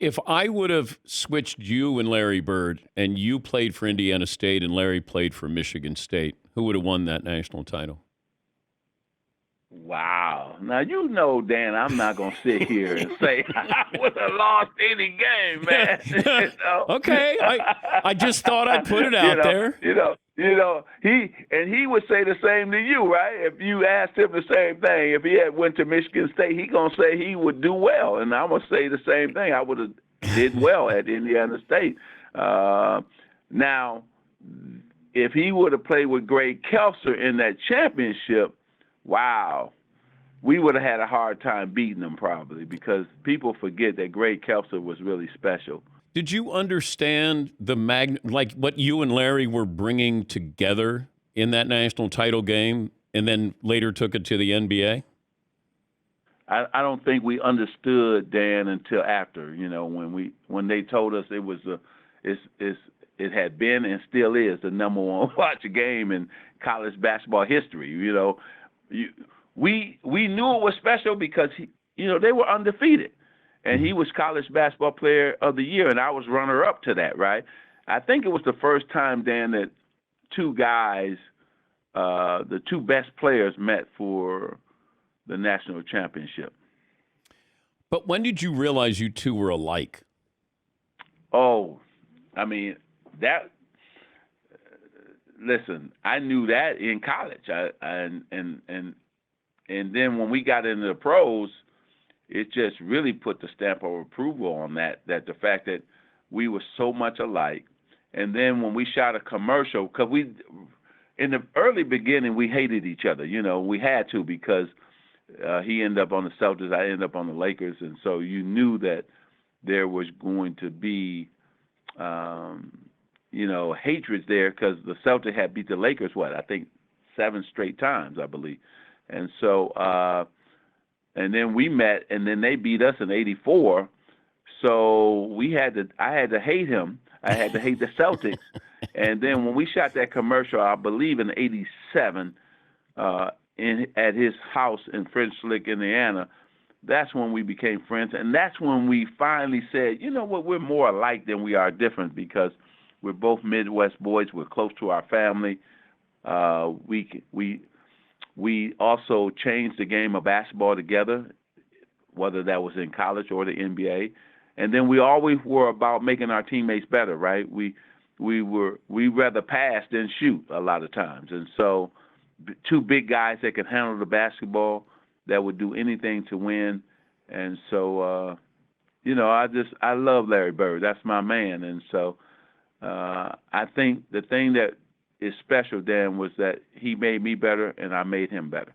If I would have switched you and Larry Bird, and you played for Indiana State and Larry played for Michigan State, who would have won that national title? Wow. Now, you know, Dan, I'm not going to sit here and say I would have lost any game, man. you know? Okay, I just thought I'd put it out there. He would say the same to you, right? If you asked him the same thing, if he had went to Michigan State, he going to say he would do well. And I'm going to say the same thing. I would have did well at Indiana State. Now, if he would have played with Greg Kelser in that championship, wow, we would have had a hard time beating them probably, because people forget that Greg Kelser was really special. Did you understand like what you and Larry were bringing together in that national title game, and then later took it to the NBA? I don't think we understood, Dan, until after, when they told us it had been and still is the number one watch game in college basketball history. We knew it was special because they were undefeated, and he was college basketball player of the year, and I was runner up to that, right? I think it was the first time, Dan, that two guys, the two best players, met for the national championship. But when did you realize you two were alike? Oh, I mean, listen, I knew that in college. And then when we got into the pros, it just really put the stamp of approval on that the fact that we were so much alike. And then when we shot a commercial, because in the early beginning, we hated each other. We had to, because he ended up on the Celtics, I ended up on the Lakers. And so you knew that there was going to be, hatred there, because the Celtics had beat the Lakers, I think 7 straight times, I believe. And so, and then we met, and then they beat us in '84. So I had to hate him. I had to hate the Celtics. And then when we shot that commercial, I believe in '87, at his house in French Lick, Indiana, that's when we became friends. And that's when we finally said, you know what, we're more alike than we are different, because we're both Midwest boys. We're close to our family. We also changed the game of basketball together, whether that was in college or the NBA. And then we always were about making our teammates better, right? We rather pass than shoot a lot of times. And so two big guys that could handle the basketball, that would do anything to win. And so, I love Larry Bird. That's my man. And so I think the thing that is special, Dan, was that he made me better and I made him better.